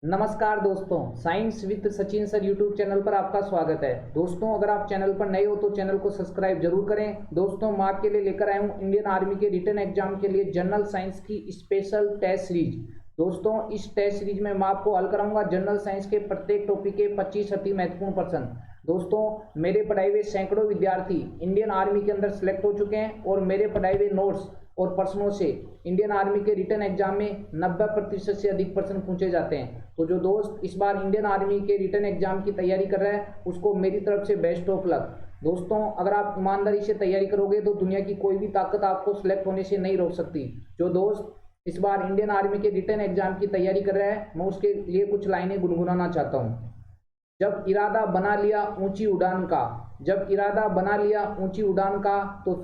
नमस्कार दोस्तों, science with Sachin sir YouTube channel पर आपका स्वागत है। दोस्तों, अगर आप चैनल पर नए हो तो चैनल को सब्सक्राइब जरूर करें। दोस्तों, मैं आपके लिए लेकर आया हूँ इंडियन आर्मी के रिटन एग्जाम के लिए जनरल साइंस की स्पेशल टेस्ट सीरीज। दोस्तों, इस टेस्ट सीरीज में मैं आपको हल कराऊंगा जनरल साइंस के प्रत्येक टॉपिक के 25 अति महत्वपूर्ण प्रश्न। दोस्तों, मेरे पढ़ाए हुए सैकड़ों विद्यार्थी इंडियन आर्मी के अंदर सेलेक्ट हो चुके हैं और मेरे पढ़ाए हुए नोट्स और प्रश्नों से इंडियन आर्मी के रिटन एग्जाम में 90% से अधिक प्रश्न पूछे जाते हैं। तो जो दोस्त इस बार इंडियन आर्मी के रिटन एग्जाम की तैयारी कर रहा है उसको मेरी तरफ से बेस्ट ऑफ लक। दोस्तों, अगर आप ईमानदारी से तैयारी करोगे तो दुनिया की कोई भी ताकत आपको सिलेक्ट होने से नहीं रोक सकती। जो दोस्त इस बार इंडियन आर्मी के रिटन एग्जाम की तैयारी कर रहा है, मैं उसके लिए कुछ लाइनें गुनगुनाना चाहता हूँ। जब इरादा बना लिया ऊंची उड़ान का, जब इरादा बना लिया ऊंची उड़ान का, तो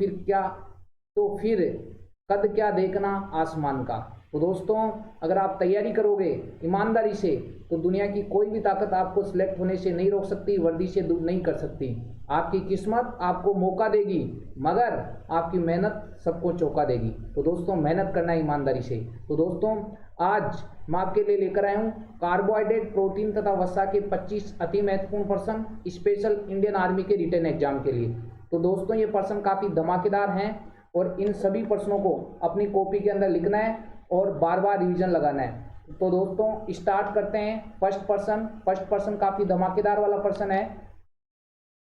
फिर कद क्या देखना आसमान का। तो दोस्तों, अगर आप तैयारी करोगे ईमानदारी से तो दुनिया की कोई भी ताकत आपको सिलेक्ट होने से नहीं रोक सकती, वर्दी से दूर नहीं कर सकती। आपकी किस्मत आपको मौका देगी मगर आपकी मेहनत सबको चौंका देगी। तो दोस्तों, मेहनत करना ईमानदारी से। तो दोस्तों, आज मैं आपके लिए लेकर आया हूँ कार्बोहाइड्रेट, प्रोटीन तथा वसा के 25 अति महत्वपूर्ण प्रश्न स्पेशल इंडियन आर्मी के रिटन एग्जाम के लिए। तो दोस्तों, ये प्रश्न काफ़ी धमाकेदार हैं और इन सभी प्रश्नों को अपनी कॉपी के अंदर लिखना है और बार बार रिवीजन लगाना है। तो दोस्तों, स्टार्ट करते हैं। फर्स्ट प्रश्न काफ़ी धमाकेदार वाला प्रश्न है।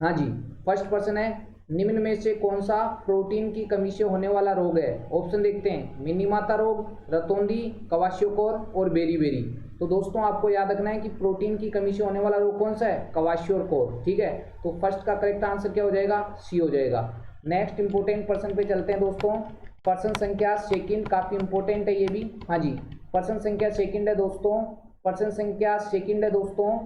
हाँ जी, फर्स्ट प्रश्न है, निम्न में से कौन सा प्रोटीन की कमी से होने वाला रोग है? ऑप्शन देखते हैं, मिनीमाता रोग, रतौंधी, क्वाशियोकोर और बेरी। तो दोस्तों, आपको याद रखना है कि प्रोटीन की कमी से होने वाला रोग कौन सा है? क्वाशियोकोर। ठीक है, तो फर्स्ट का करेक्ट आंसर क्या हो जाएगा? सी हो जाएगा। नेक्स्ट इंपोर्टेंट प्रश्न पे चलते हैं दोस्तों। प्रश्न संख्या सेकंड, काफी इंपोर्टेंट है ये भी। हाँ जी, प्रश्न संख्या सेकंड है दोस्तों। प्रश्न संख्या सेकंड है दोस्तों,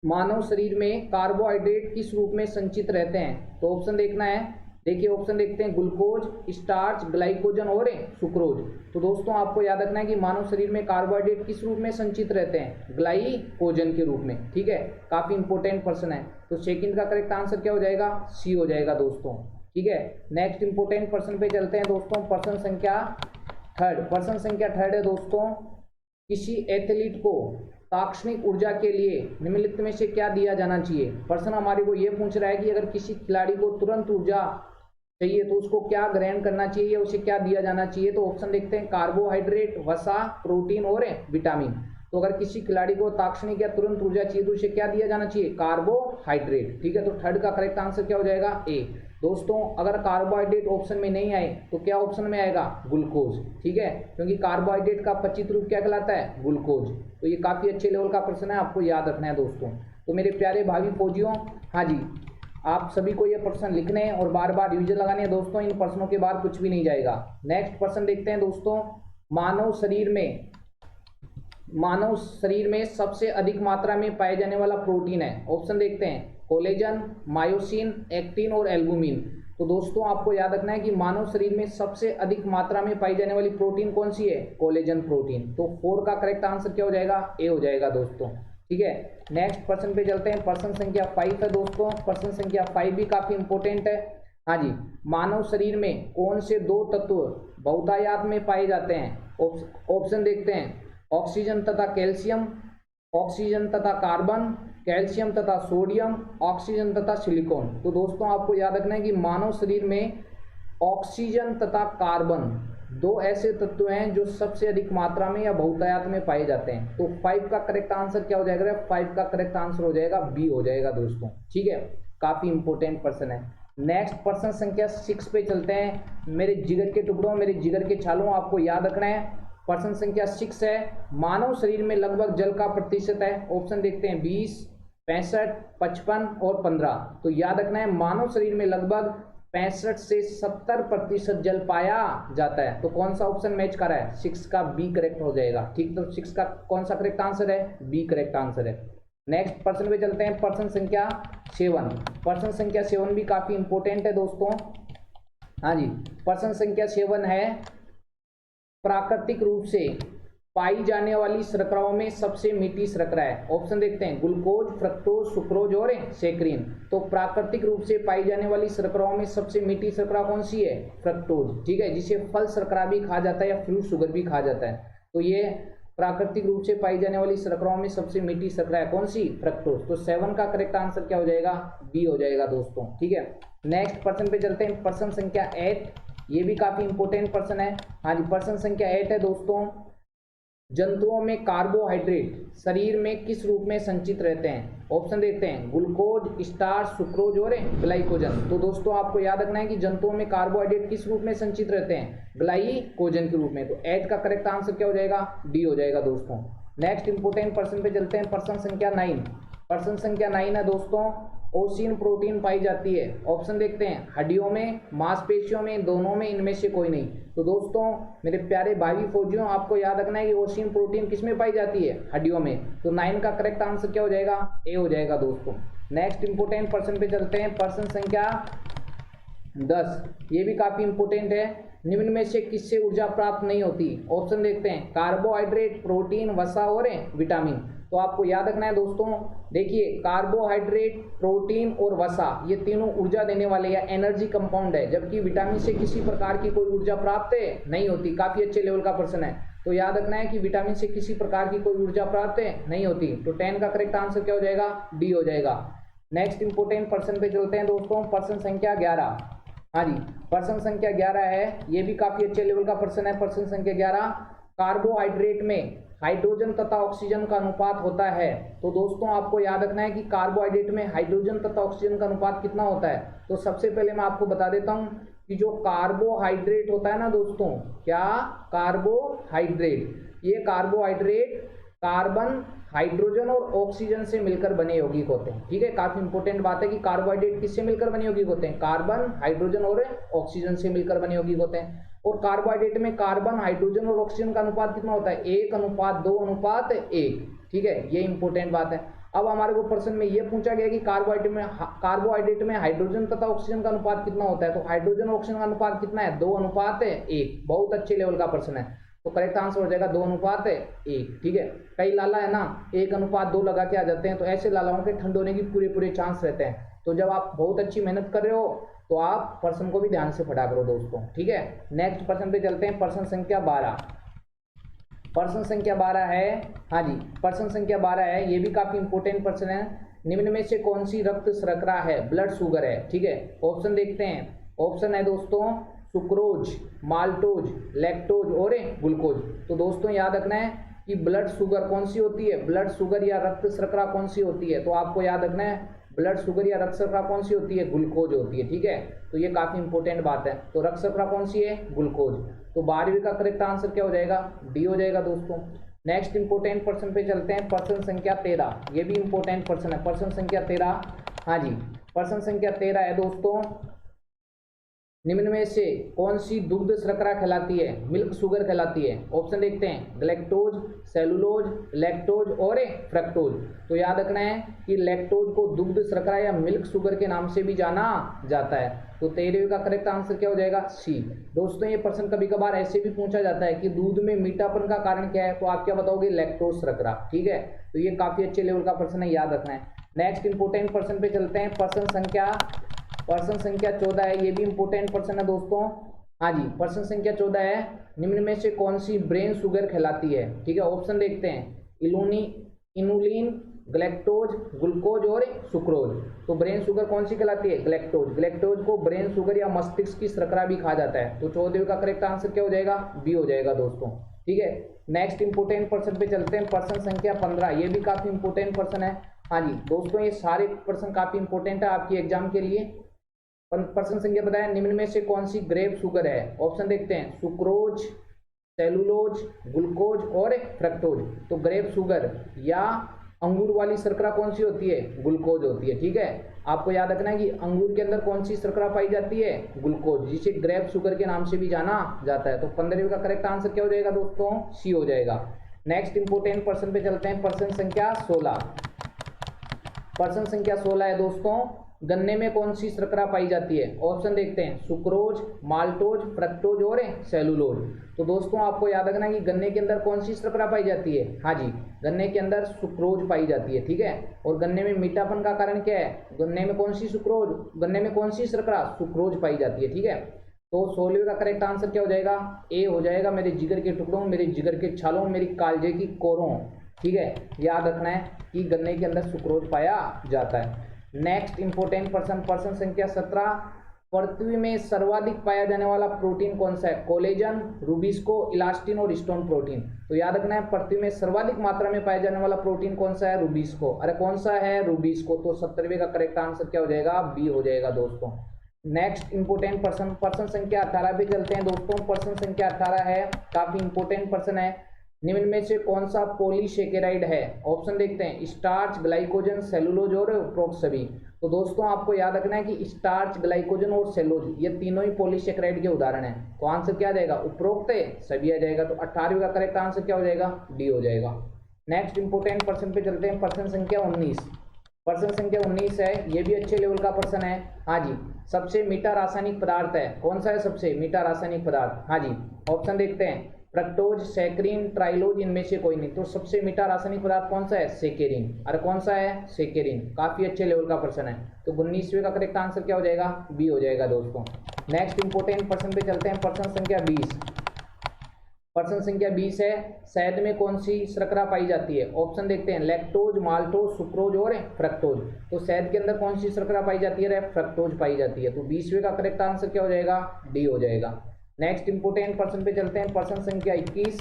मानव शरीर में कार्बोहाइड्रेट किस रूप में संचित रहते हैं? तो ऑप्शन देखना है। देखिए, ऑप्शन देखते हैं, ग्लूकोज, स्टार्च, ग्लाइकोजन और सुक्रोज। तो दोस्तों, आपको याद रखना है कि मानव शरीर में कार्बोहाइड्रेट किस रूप में संचित रहते हैं? ग्लाइकोजन के रूप में। ठीक है, काफी इंपोर्टेंट प्रश्न है। तो सेकंड का करेक्ट आंसर क्या हो जाएगा? सी हो जाएगा दोस्तों। ठीक है, नेक्स्ट इंपोर्टेंट प्रश्न पे चलते हैं दोस्तों। प्रश्न संख्या थर्ड है दोस्तों, किसी एथलीट को तात्क्षणिक ऊर्जा के लिए निम्नलिखित में से क्या दिया जाना चाहिए? प्रश्न हमारे को ये पूछ रहा है कि अगर किसी खिलाड़ी को तुरंत ऊर्जा चाहिए तो उसको क्या ग्रहण करना चाहिए, उसे क्या दिया जाना चाहिए? तो ऑप्शन देखते हैं, कार्बोहाइड्रेट, वसा, प्रोटीन और विटामिन। तो अगर किसी खिलाड़ी को तात्क्षणिक या तुरंत ऊर्जा चाहिए तो उसे क्या दिया जाना चाहिए? कार्बोहाइड्रेट। ठीक है, तो थर्ड का करेक्ट आंसर क्या हो जाएगा? ए। दोस्तों, अगर कार्बोहाइड्रेट ऑप्शन में नहीं आए तो क्या ऑप्शन में आएगा? ग्लूकोज। ठीक है, क्योंकि कार्बोहाइड्रेट का पचित रूप क्या कहलाता है? ग्लूकोज। तो ये काफी अच्छे लेवल का प्रश्न है, आपको याद रखना है दोस्तों। तो मेरे प्यारे भावी फौजियों, हाँ जी, आप सभी को ये प्रश्न लिखने हैं और बार बार रिवीजन लगाने हैं दोस्तों। इन प्रश्नों के बाद कुछ भी नहीं जाएगा। नेक्स्ट प्रश्न देखते हैं दोस्तों, मानव शरीर में सबसे अधिक मात्रा में पाए जाने वाला प्रोटीन है। ऑप्शन देखते हैं, कोलेजन, मायोसिन, एक्टिन और एल्बुमिन। तो दोस्तों, आपको याद रखना है कि मानव शरीर में सबसे अधिक मात्रा में पाई जाने वाली प्रोटीन कौन सी है? Collagen protein. तो 4 का करेक्ट आंसर क्या हो जाएगा? ए हो जाएगा दोस्तों। ठीक है, नेक्स्ट प्रश्न पे चलते हैं। प्रश्न संख्या 5 है दोस्तों। प्रश्न संख्या 5 भी काफी इंपोर्टेंट है। हाँ जी, मानव शरीर में कौन से 2 तत्व बहुतायत में पाए जाते हैं? ऑप्शन देखते हैं, ऑक्सीजन तथा कैल्शियम, ऑक्सीजन तथा कार्बन, कैल्शियम तथा सोडियम, ऑक्सीजन तथा सिलिकॉन। तो दोस्तों, आपको याद रखना है कि मानव शरीर में ऑक्सीजन तथा कार्बन 2 ऐसे तत्व हैं जो सबसे अधिक मात्रा में या बहुतायत में पाए जाते हैं। तो 5 का करेक्ट आंसर क्या हो जाएगा? 5 का करेक्ट आंसर हो जाएगा बी हो जाएगा दोस्तों। ठीक है, काफी इंपोर्टेंट प्रश्न है। नेक्स्ट प्रश्न संख्या 6 पे चलते हैं। मेरे जिगर के टुकड़ों, मेरे जिगर के छालों, आपको याद रखना है। प्रश्न संख्या 6 है, मानव शरीर में लगभग जल का प्रतिशत है। ऑप्शन देखते हैं, 20, 65, 55 और 15। तो याद रखना है, मानव शरीर में लगभग 65 से 70% जल पाया जाता है। तो कौन सा ऑप्शन मैच कर रहा है? 6 का बी करेक्ट हो जाएगा। ठीक, तो 6 का कौन सा करेक्ट आंसर है? बी करेक्ट आंसर है। नेक्स्ट प्रश्न पे चलते हैं। प्रश्न संख्या 7। प्रश्न संख्या 7 भी काफी इंपोर्टेंट है दोस्तों। हाँ जी, प्रश्न संख्या 7 है, प्राकृतिक रूप से पाई जाने वाली शर्कराओं में सबसे मीठी शर्करा है। ऑप्शन देखते हैं, ग्लूकोज, फ्रक्टोज, सुक्रोज और सैकरीन। तो प्राकृतिक रूप से पाई जाने वाली शर्कराओं में सबसे मीठी शर्करा कौन सी है? फ्रक्टोज। ठीक है, जिसे फल शर्करा भी कहा जाता है या फ्रूट शुगर भी कहा जाता है। तो ये प्राकृतिक रूप से पाई जाने वाली शर्कराओं में सबसे मीठी शर्करा है कौन सी? फ्रक्टोज। तो 7 का करेक्ट आंसर क्या हो जाएगा? बी हो जाएगा दोस्तों। ठीक है, नेक्स्ट प्रश्न पे चलते हैं। प्रश्न संख्या 8, ये भी काफी इंपॉर्टेंट प्रश्न है। हाँ जी, प्रश्न संख्या 8 है दोस्तों, जंतुओं में कार्बोहाइड्रेट शरीर में किस रूप में संचित रहते हैं? ऑप्शन देखते हैं, ग्लूकोज, स्टार्च, सुक्रोज और ग्लाइकोजन। तो दोस्तों आपको याद रखना है कि जंतुओं में कार्बोहाइड्रेट किस रूप में संचित रहते हैं? ग्लाइकोजन के रूप में। तो 8 का करेक्ट आंसर क्या हो जाएगा? डी हो जाएगा दोस्तों। नेक्स्ट इंपोर्टेंट प्रश्न पे चलते हैं। प्रश्न संख्या 9, प्रश्न संख्या 9 है दोस्तों, ओसिन प्रोटीन पाई जाती है। ऑप्शन देखते हैं, हड्डियों में, मांसपेशियों में, दोनों में, इनमें से कोई नहीं। तो दोस्तों मेरे प्यारे भाई फौजियों, आपको याद रखना है कि ओसिन प्रोटीन किसमें पाई जाती है? हड्डियों में। तो 9 का करेक्ट आंसर क्या हो जाएगा? ए हो जाएगा दोस्तों। नेक्स्ट इंपोर्टेंट प्रश्न पे चलते हैं। प्रश्न संख्या 10, ये भी काफी इंपोर्टेंट है। निम्न में से किससे ऊर्जा प्राप्त नहीं होती? ऑप्शन देखते हैं, कार्बोहाइड्रेट, प्रोटीन, वसा और विटामिन। तो आपको याद रखना है दोस्तों, देखिए कार्बोहाइड्रेट, प्रोटीन और वसा ये तीनों ऊर्जा देने वाले या एनर्जी कंपाउंड है, जबकि विटामिन से किसी प्रकार की कोई ऊर्जा प्राप्त नहीं होती। काफी अच्छे लेवल का प्रश्न है। तो याद रखना है कि विटामिन से किसी प्रकार की कोई ऊर्जा प्राप्त नहीं होती। तो 10 का करेक्ट आंसर क्या हो जाएगा? डी हो जाएगा। नेक्स्ट इंपोर्टेंट प्रश्न पे चलते हैं दोस्तों। प्रश्न संख्या 11, हाँ जी, प्रश्न संख्या 11 है, ये भी काफी अच्छे लेवल का प्रश्न है। प्रश्न संख्या 11, कार्बोहाइड्रेट में हाइड्रोजन तथा ऑक्सीजन का अनुपात होता है। तो दोस्तों आपको याद रखना है कि कार्बोहाइड्रेट में हाइड्रोजन तथा ऑक्सीजन का अनुपात कितना होता है। तो सबसे पहले मैं आपको बता देता हूं कि जो कार्बोहाइड्रेट होता है ना दोस्तों, क्या? कार्बोहाइड्रेट, ये कार्बोहाइड्रेट कार्बन, हाइड्रोजन और ऑक्सीजन से मिलकर बने यौगिक होते हैं। ठीक है, काफी इंपॉर्टेंट बात है कि कार्बोहाइड्रेट किससे मिलकर बने यौगिक होते हैं? कार्बन, हाइड्रोजन और ऑक्सीजन से मिलकर बने यौगिक होते हैं। और कार्बोहाइड्रेट में कार्बन, हाइड्रोजन और ऑक्सीजन का अनुपात कितना होता है? 1:2:1। ठीक है, ये इंपॉर्टेंट बात है। अब हमारे को प्रश्न में ये पूछा गया कि कार्बोहाइड्रेट में हाइड्रोजन तथा ऑक्सीजन का अनुपात कितना होता है? तो हाइड्रोजन और ऑक्सीजन का अनुपात कितना है? 2:1। बहुत अच्छे लेवल का प्रश्न है। तो करेक्ट आंसर हो जाएगा 2:1। ठीक है, कई लाला है ना 1:2 लगा के आ जाते हैं, तो ऐसे लालाओं के ठंड होने की पूरे चांस रहते हैं। तो जब आप बहुत अच्छी मेहनत कर रहे हो तो आप प्रश्न को भी ध्यान से पढ़ा करो दोस्तों। ठीक है, नेक्स्ट प्रश्न पे चलते हैं। प्रश्न संख्या 12, प्रश्न संख्या 12 है, हाँ जी, प्रश्न संख्या 12 है, ये भी काफी इंपॉर्टेंट प्रश्न है। निम्न में से कौन सी रक्त शर्करा है? ब्लड शुगर है। ठीक है, ऑप्शन देखते हैं। ऑप्शन है दोस्तों, सुक्रोज, माल्टोज, लैक्टोज और ग्लूकोज। तो दोस्तों याद रखना है कि ब्लड शुगर कौन सी होती है? ब्लड शुगर या रक्त शर्करा कौन सी होती है? तो आपको याद रखना है ब्लड शुगर या रक्त शर्करा कौन सी होती है? ग्लूकोज होती है। ठीक है, तो ये काफी इंपॉर्टेंट बात है। तो रक्त शर्करा कौन सी है? ग्लूकोज। तो 12वीं का करेक्ट आंसर क्या हो जाएगा? डी हो जाएगा दोस्तों। नेक्स्ट इंपॉर्टेंट प्रश्न पे चलते हैं। प्रश्न संख्या 13, ये भी इंपॉर्टेंट प्रश्न है। प्रश्न संख्या 13, हाँ जी, प्रश्न संख्या 13 है दोस्तों, निम्न में से कौन सी दुग्ध शर्करा कहलाती है? मिल्क शुगर कहलाती है। ऑप्शन देखते हैं, ग्लैक्टोज, सेलुलोज, लैक्टोज और फ्रक्टोज। तो याद रखना है कि लैक्टोज को दुग्ध शर्करा या मिल्क शुगर के नाम से भी जाना जाता है। तो 13वीं का करेक्ट आंसर क्या हो जाएगा? सी। दोस्तों ये प्रश्न कभी कभार ऐसे भी पूछा जाता है कि दूध में मीठापन का कारण क्या है? तो आप क्या बताओगे? लैक्टोज शर्करा। ठीक है, तो ये काफी अच्छे लेवल का प्रश्न है, याद रखना है। नेक्स्ट इंपोर्टेंट प्रश्न पे चलते हैं। प्रश्न संख्या 14 है, ये भी इंपॉर्टेंट प्रश्न है दोस्तों। हाँ जी, प्रश्न संख्या 14 है, निम्न में से कौन सी ब्रेन शुगर कहलाती है? ठीक है, ऑप्शन देखते हैं, इनुलिन, ग्लैक्टोज, ग्लूकोज और सुक्रोज। तो ब्रेन शुगर कौन सी कहलाती है? ग्लैक्टोज। ग्लैक्टोज को ब्रेन शुगर या मस्तिष्क की शर्करा भी कहा जाता है। तो 14वीं का करेक्ट आंसर क्या हो जाएगा? बी हो जाएगा दोस्तों। ठीक है, नेक्स्ट इंपोर्टेंट प्रश्न पे चलते हैं। प्रश्न संख्या 15, ये भी काफी इंपोर्टेंट प्रश्न है। हाँ जी दोस्तों, ये सारे प्रश्न काफी इंपोर्टेंट है आपकी एग्जाम के लिए। प्रश्न संख्या बताया, निम्न में से कौन सी ग्रेप शुगर है? ऑप्शन देखते हैं, सुक्रोज, सेलुलोज, ग्लूकोज और फ्रक्टोज। तो ग्रेप शुगर या अंगूर वाली शर्करा कौन सी होती है? ग्लूकोज होती है। ठीक है, आपको याद रखना है कि अंगूर के अंदर कौन सी शर्करा पाई जाती है? ग्लूकोज, जिसे ग्रेप शुगर के नाम से भी जाना जाता है। तो 15वीं का करेक्ट आंसर क्या हो जाएगा दोस्तों? सी हो जाएगा। नेक्स्ट इंपोर्टेंट प्रश्न पे चलते हैं। प्रश्न संख्या 16, प्रश्न संख्या 16 है दोस्तों, गन्ने में कौन सी शर्करा पाई जाती है? ऑप्शन देखते हैं, सुक्रोज, माल्टोज, फ्रक्टोज और सेलुलोज। तो दोस्तों आपको याद रखना है कि गन्ने के अंदर कौन सी शर्करा पाई जाती है? हाँ जी, गन्ने के अंदर सुक्रोज पाई जाती है। ठीक है, और गन्ने में मीठापन का कारण क्या है? गन्ने में कौन सी शर्करा? सुक्रोज पाई जाती है। ठीक है, तो 16वें का करेक्ट आंसर क्या हो जाएगा, ए हो जाएगा, मेरे जिगर के टुकड़ों, मेरे जिगर के छालों, मेरी कालजे की कोरों। ठीक है, याद रखना है कि गन्ने के अंदर सुक्रोज पाया जाता है। नेक्स्ट इंपोर्टेंट प्रश्न संख्या 17, पृथ्वी में सर्वाधिक पाया जाने वाला प्रोटीन कौन सा है, कोलेजन, रूबिस्को, इलास्टिन और स्टोन प्रोटीन। तो याद रखना है पृथ्वी में सर्वाधिक मात्रा में पाया जाने वाला प्रोटीन कौन सा है, रूबिस्को। अरे कौन सा है, रूबिस्को। तो 17वें का करेक्ट आंसर क्या हो जाएगा, बी हो जाएगा दोस्तों। नेक्स्ट इंपोर्टेंट प्रश्न संख्या 18 पे चलते हैं दोस्तों। प्रश्न संख्या 18 है, काफी इंपोर्टेंट प्रश्न है। निम्न में से कौन सा पॉलीसेकेराइड है। ऑप्शन देखते हैं, स्टार्च, ग्लाइकोजन, सेलुलोज और उपरोक्त सभी। तो दोस्तों आपको याद रखना है कि स्टार्च, ग्लाइकोजन और सेलुलोज ये तीनों ही पॉलीसेकेराइड के उदाहरण हैं। तो आंसर क्या आ जाएगा, उपरोक्त सभी आ जाएगा। तो 18वें का करेक्ट आंसर क्या हो जाएगा, डी हो जाएगा। नेक्स्ट इंपोर्टेंट प्रश्न पे चलते हैं। प्रश्न संख्या 19, प्रश्न संख्या 19 है, ये भी अच्छे लेवल का प्रश्न है। हाँ जी, सबसे मीठा रासायनिक पदार्थ है, कौन सा है सबसे मीठा रासायनिक पदार्थ। हाँ जी, ऑप्शन देखते हैं, फ्रक्टोज, सैकरीन, ट्राइलोज, इनमें से कोई नहीं। तो सबसे मीठा रासायनिक पदार्थ कौन सा है, सेकेरिन। अरे कौन सा है, सेकेरिन। काफी अच्छे लेवल का प्रश्न है। तो 19वें का करेक्ट आंसर क्या हो जाएगा, बी हो जाएगा दोस्तों। नेक्स्ट इंपोर्टेंट प्रश्न पे चलते हैं। प्रश्न संख्या 20, प्रश्न संख्या 20 है, शहद में कौन सी शर्करा पाई जाती है। ऑप्शन देखते हैं, लैक्टोज, माल्टोज, सुक्रोज और फ्रक्टोज। तो शहद के अंदर कौन सी शर्करा पाई जाती है, फ्रक्टोज पाई जाती है। तो 20वें का करेक्ट आंसर क्या हो जाएगा, डी हो जाएगा। नेक्स्ट इंपोर्टेंट प्रश्न पे चलते हैं। प्रश्न संख्या 21,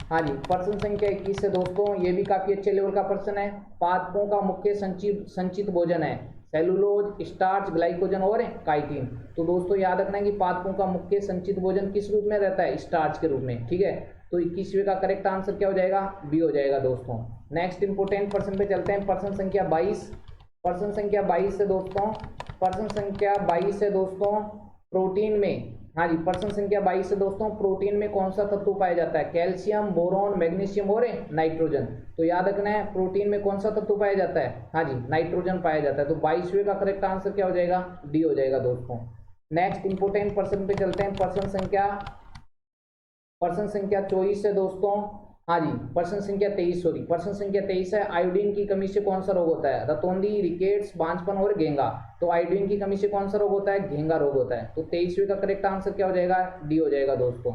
हाँ जी, प्रश्न संख्या 21 से दोस्तों ये भी काफी अच्छे लेवल का प्रश्न है। पादपों का मुख्य संचित भोजन है, सेलुलोज, स्टार्च, ग्लाइकोजन और काइटिन। तो दोस्तों याद रखना है कि पादपों का मुख्य संचित भोजन किस रूप में रहता है, स्टार्च के रूप में। ठीक है, तो 21वें का करेक्ट आंसर क्या हो जाएगा, बी हो जाएगा दोस्तों। नेक्स्ट इंपोर्टेंट प्रश्न पे चलते हैं। प्रश्न संख्या 22, प्रश्न संख्या 22 से दोस्तों, प्रश्न संख्या 22 से दोस्तों, प्रोटीन में, हाँ जी, प्रश्न संख्या 22 से दोस्तों, प्रोटीन में कौन सा तत्व पाया जाता है, कैल्शियम, बोरॉन, मैग्नीशियम और नाइट्रोजन। तो याद रखना है प्रोटीन में कौन सा तत्व पाया जाता है, हाँ जी, नाइट्रोजन पाया जाता है। तो 22वें का करेक्ट आंसर क्या हो जाएगा, डी हो जाएगा दोस्तों। नेक्स्ट इंपोर्टेंट प्रश्न पे चलते हैं। प्रश्न संख्या 24 से दोस्तों, हाँ जी, प्रश्न संख्या 23, सॉरी, प्रश्न संख्या 23 है, आयोडीन की कमी से कौन सा रोग होता है, रतौंधी, रिकेट्स, बांझपन और घेंगा। तो आयोडीन की कमी से कौन सा रोग होता है, घेंगा रोग होता है। तो 23वें का करेक्ट आंसर क्या हो जाएगा, डी हो जाएगा दोस्तों।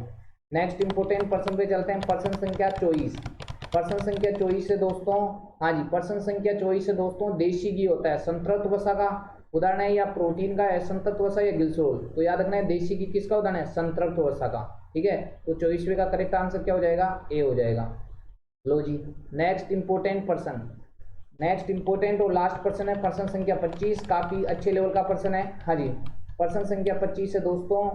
नेक्स्ट इंपोर्टेंट प्रश्न पे चलते हैं। प्रश्न संख्या 24, प्रश्न संख्या 24 से दोस्तों, हाँ जी, प्रश्न संख्या 24 से दोस्तों, देशी घी होता है संतृप्त वसा का उदाहरण है या प्रोटीन का है, संतृप्त वसा या ग्लिसरॉल। तो याद रखना है देशी घी किसका उदाहरण है, संतृप्त वसा का। ठीक है, तो 24वें का करेक्ट आंसर क्या हो जाएगा, ए हो जाएगा। लो जी, नेक्स्ट इंपोर्टेंट प्रश्न, नेक्स्ट इंपोर्टेंट और लास्ट प्रश्न है प्रश्न संख्या 25, काफी अच्छे लेवल का प्रश्न है। हाँ जी, प्रश्न संख्या 25 है दोस्तों,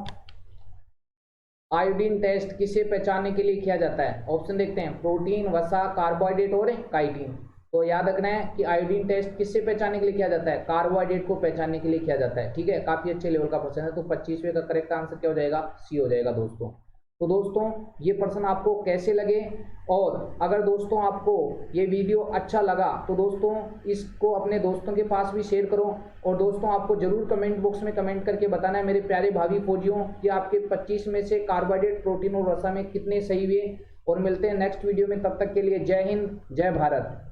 आयोडीन टेस्ट किसे पहचानने के लिए किया जाता है। ऑप्शन देखते हैं, प्रोटीन, वसा, कार्बोहाइड्रेट और काइटिन। तो याद रखना है कि आयोडीन टेस्ट किससे पहचानने के लिए किया जाता है, कार्बोहाइड्रेट को पहचानने के लिए किया जाता है। ठीक है, काफी अच्छे लेवल का प्रश्न है। तो 25वें का करेक्ट आंसर क्या हो जाएगा, सी हो जाएगा दोस्तों। तो दोस्तों ये प्रश्न आपको कैसे लगे, और अगर दोस्तों आपको ये वीडियो अच्छा लगा तो दोस्तों इसको अपने दोस्तों के पास भी शेयर करो। और दोस्तों आपको जरूर कमेंट बॉक्स में कमेंट करके बताना है मेरे प्यारे भावी फौजियों कि आपके 25 में से कार्बोहाइड्रेट, प्रोटीन और वसा में कितने सही हुए। और मिलते हैं नेक्स्ट वीडियो में, तब तक के लिए जय हिंद, जय भारत।